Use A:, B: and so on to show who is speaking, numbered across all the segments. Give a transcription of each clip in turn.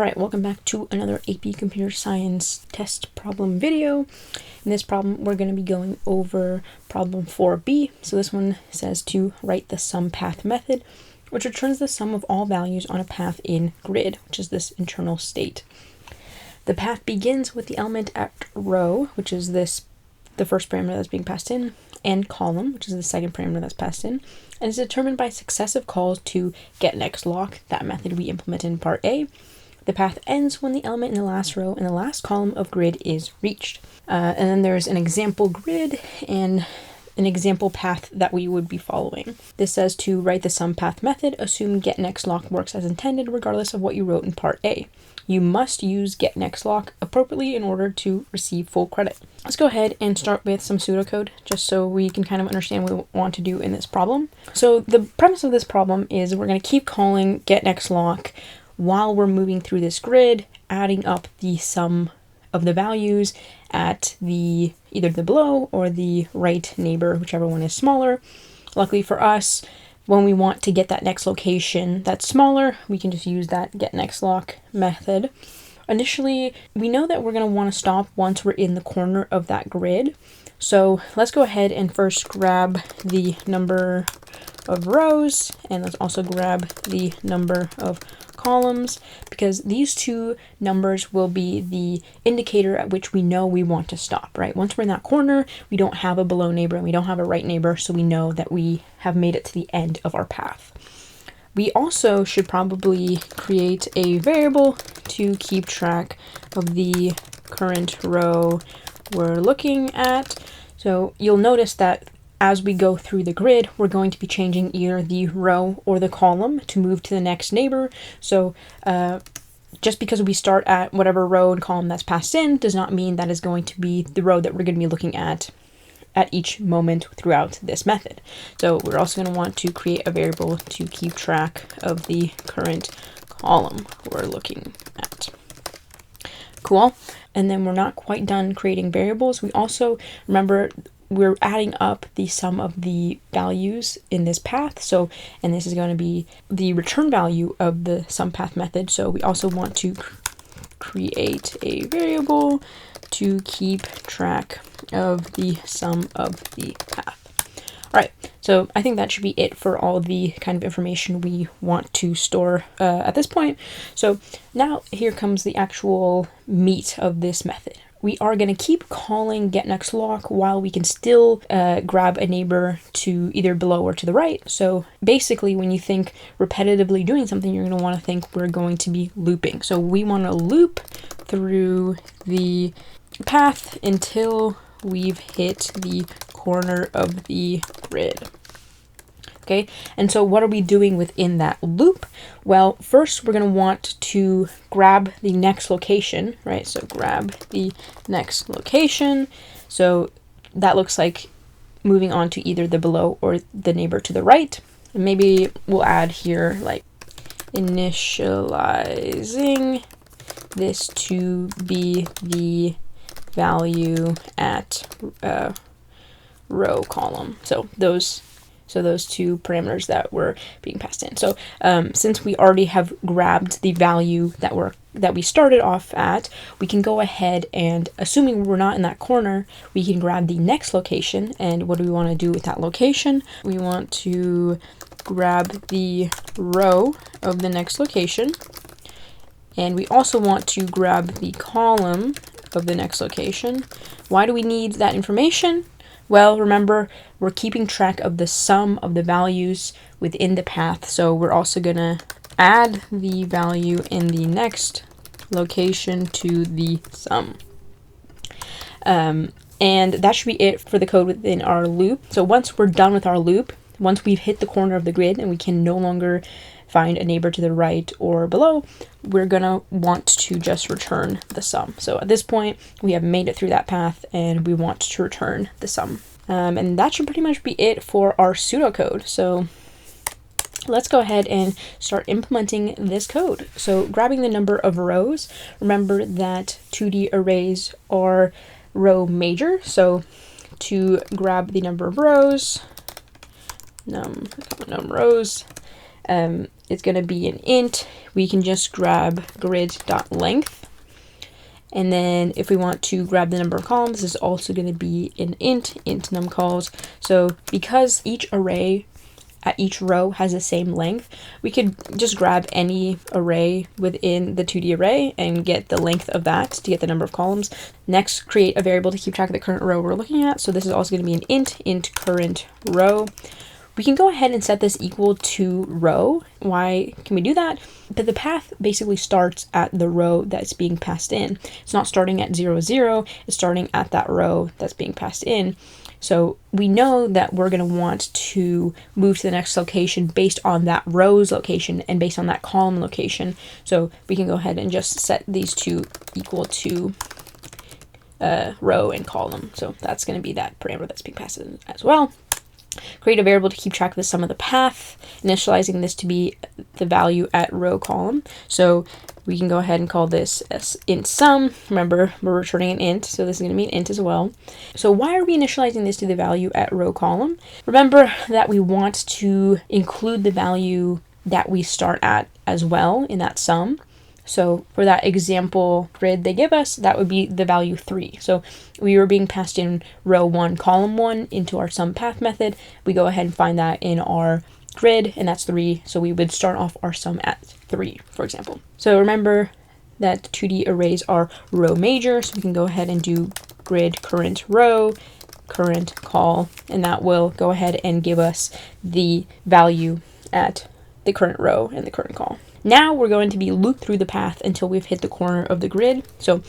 A: Alright, welcome back to another AP Computer Science test problem video. In this problem, we're going to be going over problem 4b. So this one says to write the sumPath method, which returns the sum of all values on a path in grid, which is this internal state. The path begins with the element at row, which is the first parameter that's being passed in, and column, which is the second parameter that's passed in, and is determined by successive calls to getNextLoc, that method we implemented in part A. The path ends when the element in the last row and the last column of grid is reached. And then there's an example grid and an example path that we would be following. This says to write the sumPath method, assume getNextLoc works as intended regardless of what you wrote in part A. You must use getNextLoc appropriately in order to receive full credit. Let's go ahead and start with some pseudocode just so we can kind of understand what we want to do in this problem. So the premise of this problem is we're going to keep calling getNextLoc while we're moving through this grid, adding up the sum of the values at either the below or the right neighbor, whichever one is smaller. Luckily for us, when we want to get that next location that's smaller, we can just use that getNextLoc method. Initially, we know that we're going to want to stop once we're in the corner of that grid. So let's go ahead and first grab the number of rows, and let's also grab the number of columns, because these two numbers will be the indicator at which we know we want to stop, right? Once we're in that corner, we don't have a below neighbor and we don't have a right neighbor, so we know that we have made it to the end of our path. We also should probably create a variable to keep track of the current row we're looking at. So you'll notice that as we go through the grid, we're going to be changing either the row or the column to move to the next neighbor. So just because we start at whatever row and column that's passed in does not mean that is going to be the row that we're going to be looking at each moment throughout this method. So we're also going to want to create a variable to keep track of the current column we're looking at. Cool. And then we're not quite done creating variables. We also, remember, we're adding up the sum of the values in this path. So, and this is going to be the return value of the sumPath method. So we also want to create a variable to keep track of the sum of the path. All right, so I think that should be it for all the kind of information we want to store at this point. So now here comes the actual meat of this method. We are going to keep calling getNextLoc while we can still grab a neighbor to either below or to the right. So basically, when you think repetitively doing something, you're going to want to think we're going to be looping. So we want to loop through the path until we've hit the corner of the grid. Okay, and so what are we doing within that loop? Well, first we're going to want to grab the next location, right? So grab the next location. So that looks like moving on to either the below or the neighbor to the right. And maybe we'll add here like initializing this to be the value at row column. So those two parameters that were being passed in. So since we already have grabbed the value that we started off at, we can go ahead and, assuming we're not in that corner, we can grab the next location. And what do we want to do with that location? We want to grab the row of the next location. And we also want to grab the column of the next location. Why do we need that information? Well, remember, we're keeping track of the sum of the values within the path, so we're also going to add the value in the next location to the sum. And that should be it for the code within our loop. So once we're done with our loop, once we've hit the corner of the grid and we can no longer find a neighbor to the right or below, we're going to want to just return the sum. So at this point, we have made it through that path and we want to return the sum. And that should pretty much be it for our pseudocode. So let's go ahead and start implementing this code. So grabbing the number of rows, remember that 2D arrays are row major. So to grab the number of rows, num rows, it's going to be an int, we can just grab grid.length. And then if we want to grab the number of columns, this is also going to be an int numCols. So because each array at each row has the same length, we could just grab any array within the 2D array and get the length of that to get the number of columns. Next, create a variable to keep track of the current row we're looking at. So this is also going to be an int current row. We can go ahead and set this equal to row. Why can we do that? But the path basically starts at the row that's being passed in. It's not starting at 0, 0, it's starting at that row that's being passed in. So we know that we're going to want to move to the next location based on that row's location and based on that column location. So we can go ahead and just set these two equal to row and column. So that's going to be that parameter that's being passed in as well. Create a variable to keep track of the sum of the path, initializing this to be the value at row column. So we can go ahead and call this int sum. Remember, we're returning an int, so this is going to be an int as well. So why are we initializing this to the value at row column? Remember that we want to include the value that we start at as well in that sum. So for that example grid they give us, that would be the value 3. So we were being passed in row 1, column 1 into our sumPath method. We go ahead and find that in our grid, and that's 3. So we would start off our sum at 3, for example. So remember that 2D arrays are row major, so we can go ahead and do grid current row, current call, and that will go ahead and give us the value at the current row and the current call. Now we're going to be looped through the path until we've hit the corner of the grid. So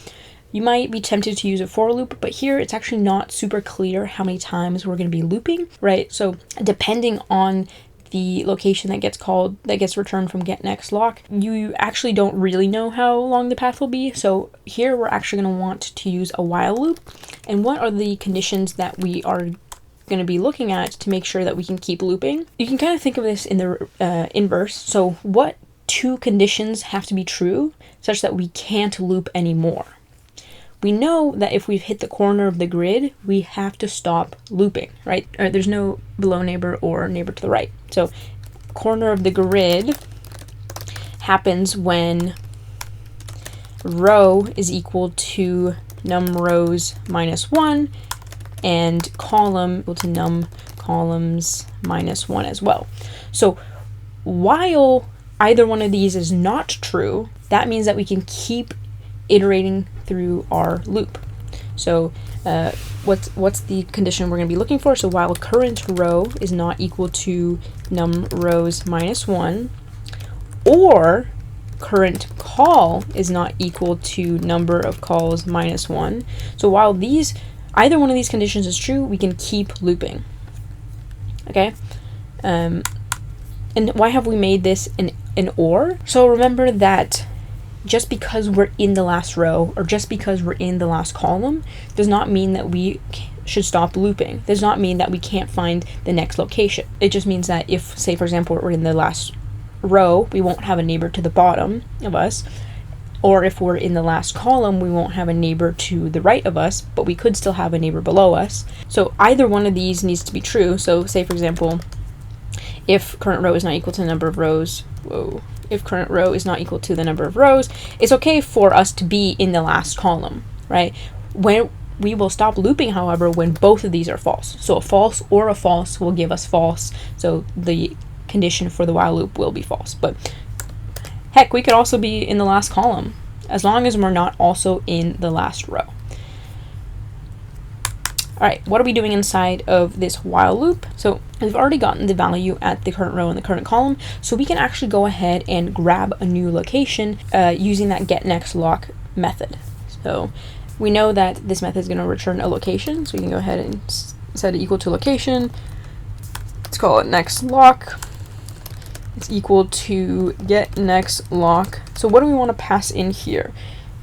A: you might be tempted to use a for loop, but here it's actually not super clear how many times we're going to be looping, right? So depending on the location that gets returned from getNextLoc, you actually don't really know how long the path will be. So here we're actually going to want to use a while loop. And what are the conditions that we are going to be looking at to make sure that we can keep looping? You can kind of think of this in the inverse. So what 2 conditions have to be true such that we can't loop anymore? We know that if we've hit the corner of the grid, we have to stop looping, right? There's no below neighbor or neighbor to the right. So corner of the grid happens when row is equal to num rows minus 1 and column equal to num columns minus 1 as well. So while either one of these is not true, that means that we can keep iterating through our loop. So what's the condition we're going to be looking for? So while current row is not equal to num rows minus 1, or current call is not equal to number of calls minus 1. So while either one of these conditions is true, we can keep looping. Okay? And why have we made this an or? So remember that just because we're in the last row or just because we're in the last column does not mean that we should stop looping. Does not mean that we can't find the next location. It just means that if, say for example, we're in the last row, we won't have a neighbor to the bottom of us. Or if we're in the last column, we won't have a neighbor to the right of us, but we could still have a neighbor below us. So either one of these needs to be true. So say for example, if current row is not equal to the number of rows, if current row is not equal to the number of rows, it's okay for us to be in the last column, right? When we will stop looping, however, when both of these are false. So a false or a false will give us false. So the condition for the while loop will be false. But heck, we could also be in the last column as long as we're not also in the last row. All right, what are we doing inside of this while loop? So we've already gotten the value at the current row and the current column, so we can actually go ahead and grab a new location using that getNextLoc method. So we know that this method is going to return a location, so we can go ahead and set it equal to location. Let's call it nextLoc. It's equal to getNextLoc. So what do we want to pass in here?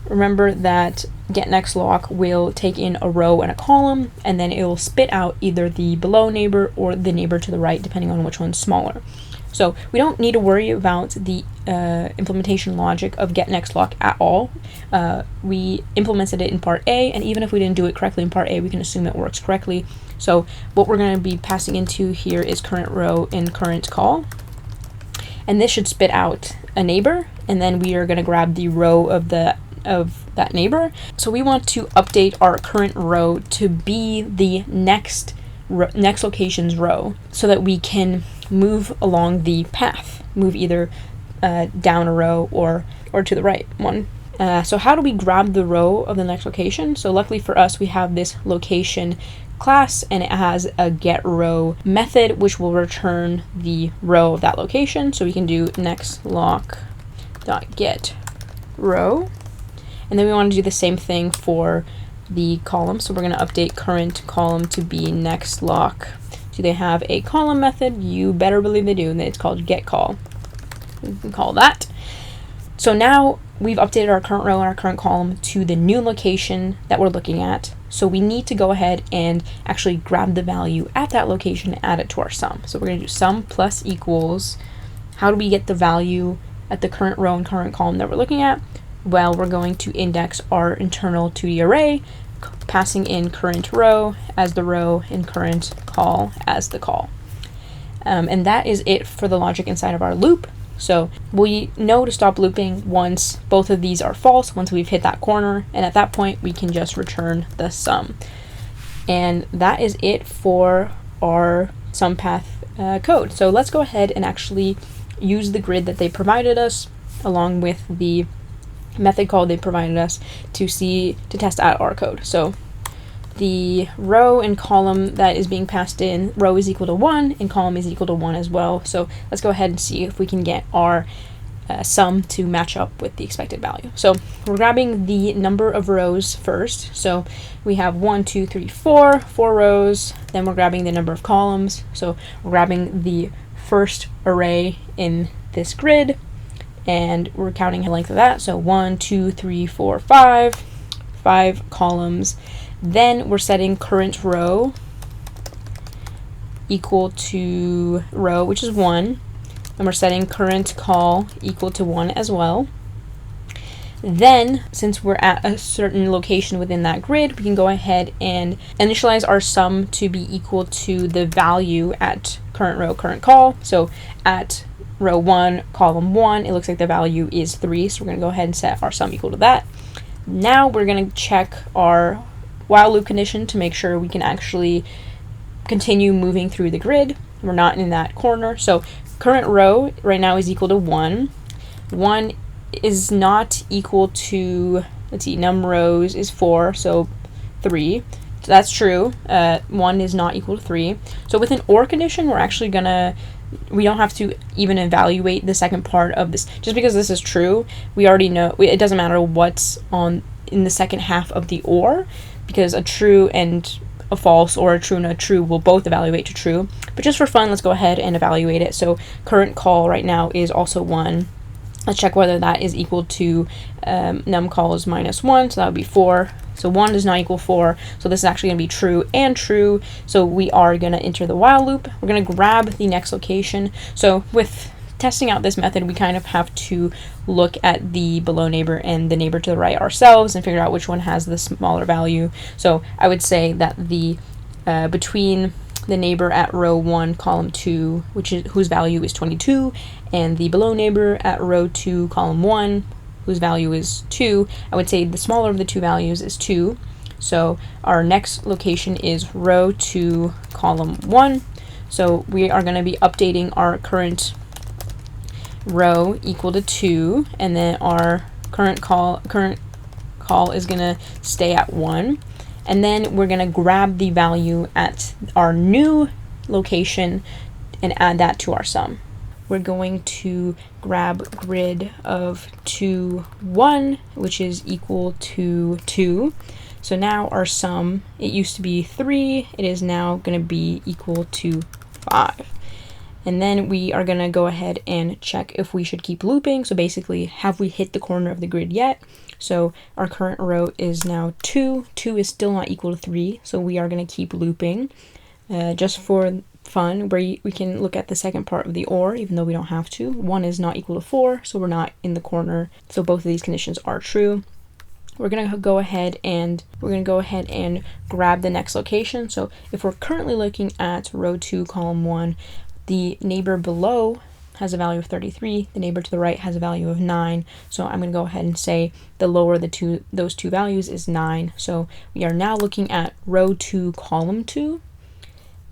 A: Remember that getNextLoc will take in a row and a column, and then it will spit out either the below neighbor or the neighbor to the right, depending on which one's smaller. So we don't need to worry about the implementation logic of getNextLoc at all. We implemented it in part A, and even if we didn't do it correctly in part A, we can assume it works correctly. So what we're going to be passing into here is current row and current call. and this should spit out a neighbor, and then we are going to grab the row of that neighbor. So we want to update our current row to be the next location's row, so that we can move along the path, move either down a row or to the right one. So how do we grab the row of the next location? So luckily for us, we have this location class, and it has a getRow method which will return the row of that location. So we can do nextLoc.getRow, and then we want to do the same thing for the column. So we're going to update current column to be nextLoc. Do they have a column method? You better believe they do, and it's called getCall. We can call that. So now we've updated our current row and our current column to the new location that we're looking at. So we need to go ahead and actually grab the value at that location and add it to our sum. So we're going to do sum plus equals. How do we get the value at the current row and current column that we're looking at? Well, we're going to index our internal 2D array, passing in current row as the row and current call as the call. And that is it for the logic inside of our loop. So we know to stop looping once both of these are false, once we've hit that corner, and at that point we can just return the sum. And that is it for our sumPath code. So let's go ahead and actually use the grid that they provided us along with the method call they provided us to test out our code. So the row and column that is being passed in, row is equal to 1 and column is equal to 1 as well. So let's go ahead and see if we can get our sum to match up with the expected value. So we're grabbing the number of rows first. So we have 1, 2, 3, 4 rows. Then we're grabbing the number of columns. So we're grabbing the first array in this grid, and we're counting the length of that. So 1, 2, 3, 4, 5 columns. Then we're setting current row equal to row, which is 1, and we're setting current call equal to 1 as well. Then, since we're at a certain location within that grid, we can go ahead and initialize our sum to be equal to the value at current row, current call. So at row 1, column 1, it looks like the value is 3, so we're going to go ahead and set our sum equal to that. Now we're going to check our while loop condition to make sure we can actually continue moving through the grid. We're not in that corner. So current row right now is equal to 1. 1 is not equal to, let's see, num rows is 4, so 3. So that's true. 1 is not equal to 3. So with an OR condition, we're actually we don't have to even evaluate the second part of this. Just because this is true, we already know, it doesn't matter what's in the second half of the OR, because a true and a false or a true and a true will both evaluate to true. But just for fun, let's go ahead and evaluate it. So current call right now is also 1. Let's check whether that is equal to num call is -1, so that would be 4. So 1 does not equal 4, so this is actually going to be true and true. So we are going to enter the while loop. We're going to grab the next location. So with testing out this method, we kind of have to look at the below neighbor and the neighbor to the right ourselves and figure out which one has the smaller value. So I would say that the between the neighbor at row 1, column 2, whose value is 22, and the below neighbor at row 2, column 1, whose value is 2, I would say the smaller of the two values is 2. So our next location is row 2, column 1. So we are going to be updating our current row equal to 2, and then our current call is going to stay at 1, and then we're going to grab the value at our new location and add that to our sum. We're going to grab grid of 2, 1, which is equal to 2. So now our sum, it used to be 3, it is now going to be equal to 5. And then we are going to go ahead and check if we should keep looping. So basically, have we hit the corner of the grid yet? So our current row is now 2. 2 is still not equal to 3, so we are going to keep looping. Just for fun, where we can look at the second part of the OR, even though we don't have to. 1 is not equal to 4, so we're not in the corner. So both of these conditions are true. We're going to go ahead and grab the next location. So if we're currently looking at row 2, column 1, the neighbor below has a value of 33, the neighbor to the right has a value of 9. So I'm going to go ahead and say the lower those two values is 9. So we are now looking at row 2, column 2,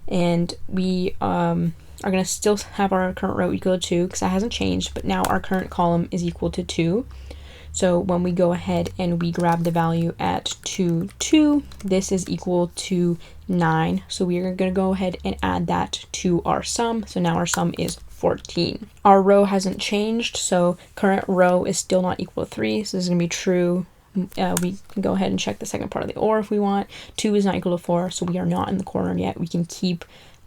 A: and we are going to still have our current row equal to 2 because that hasn't changed, but now our current column is equal to 2. So when we go ahead and we grab the value at 2, 2, this is equal to 9. So we are going to go ahead and add that to our sum. So now our sum is 14. Our row hasn't changed, so current row is still not equal to 3. So this is going to be true. We can go ahead and check the second part of the OR if we want. 2 is not equal to 4, so we are not in the corner yet. We can keep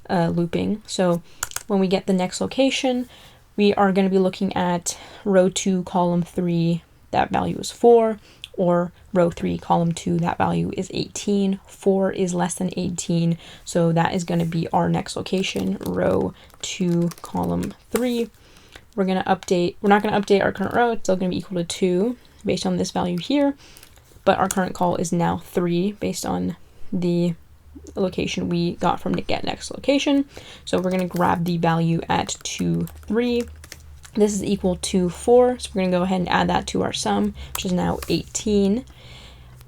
A: looping. So when we get the next location, we are going to be looking at row 2, column 3, that value is 4, or row 3, column 2, that value is 18. 4 is less than 18, so that is going to be our next location, row 2, column 3. We're not going to update our current row. It's still going to be equal to 2 based on this value here, but our current call is now 3 based on the location we got from the getNextLoc. So we're going to grab the value at 2, 3. This is equal to 4, so we're going to go ahead and add that to our sum, which is now 18.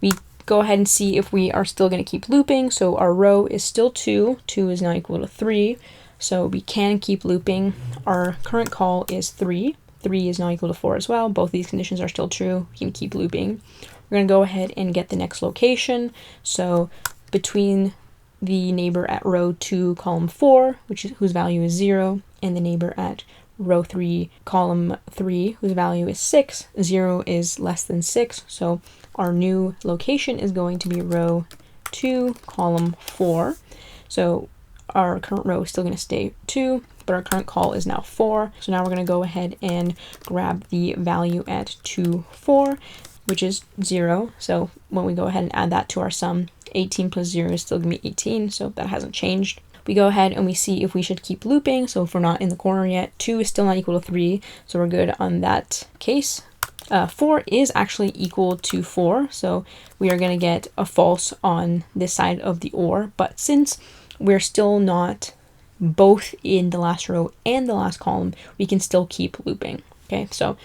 A: We go ahead and see if we are still going to keep looping. So our row is still 2. 2 is now equal to 3, so we can keep looping. Our current call is 3. 3 is now equal to 4 as well. Both of these conditions are still true. We can keep looping. We're going to go ahead and get the next location. So between the neighbor at row 2, column 4, whose value is 0, and the neighbor at row 3, column 3, whose value is 6. 0 is less than 6, so our new location is going to be row 2, column 4. So our current row is still going to stay 2, but our current call is now 4. So now we're going to go ahead and grab the value at 2, 4, which is 0. So when we go ahead and add that to our sum, 18 plus 0 is still going to be 18, so that hasn't changed. We go ahead and we see if we should keep looping. So if we're not in the corner yet, 2 is still not equal to 3, so we're good on that case. 4 is actually equal to 4, so we are going to get a false on this side of the OR, but since we're still not both in the last row and the last column, we can still keep looping. Okay, so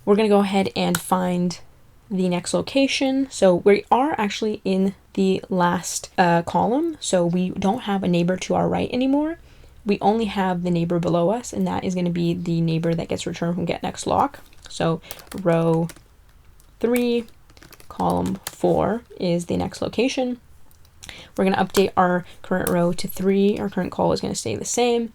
A: we're going to go ahead and find the next location. So we are actually in the last column, so we don't have a neighbor to our right anymore. We only have the neighbor below us, and that is going to be the neighbor that gets returned from getNextLoc. So row 3, column 4 is the next location. We're going to update our current row to 3. Our current call is going to stay the same.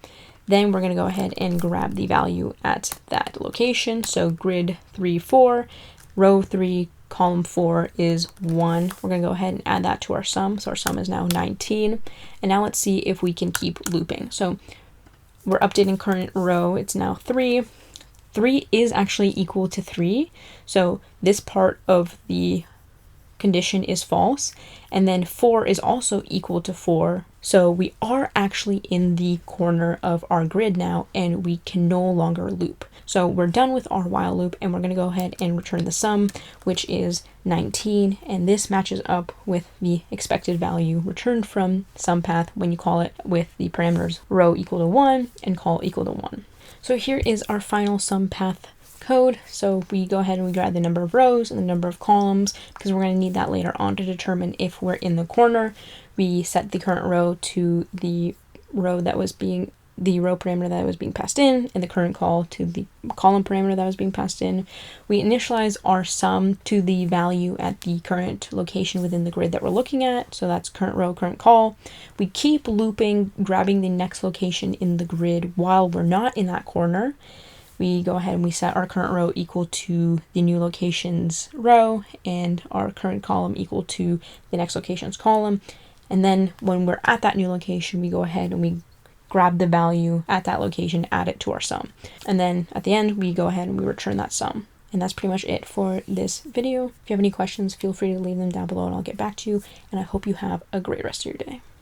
A: Then we're going to go ahead and grab the value at that location. So grid 3, 4, row 3, column 4 is 1. We're going to go ahead and add that to our sum. So our sum is now 19. And now let's see if we can keep looping. So we're updating current row. It's now 3. 3 is actually equal to 3. So this part of the condition is false. And then 4 is also equal to 4. So we are actually in the corner of our grid now, and we can no longer loop. So we're done with our while loop, and we're going to go ahead and return the sum, which is 19. And this matches up with the expected value returned from sumPath when you call it with the parameters row equal to 1 and call equal to 1. So here is our final sumPath code. So we go ahead and we grab the number of rows and the number of columns, because we're going to need that later on to determine if we're in the corner. We set the current row to the row parameter that was being passed in, and the current call to the column parameter that was being passed in. We initialize our sum to the value at the current location within the grid that we're looking at. So that's current row, current call. We keep looping, grabbing the next location in the grid while we're not in that corner. We go ahead and we set our current row equal to the new location's row and our current column equal to the next location's column. And then when we're at that new location, we go ahead and we grab the value at that location, add it to our sum. And then at the end, we go ahead and we return that sum. And that's pretty much it for this video. If you have any questions, feel free to leave them down below and I'll get back to you. And I hope you have a great rest of your day.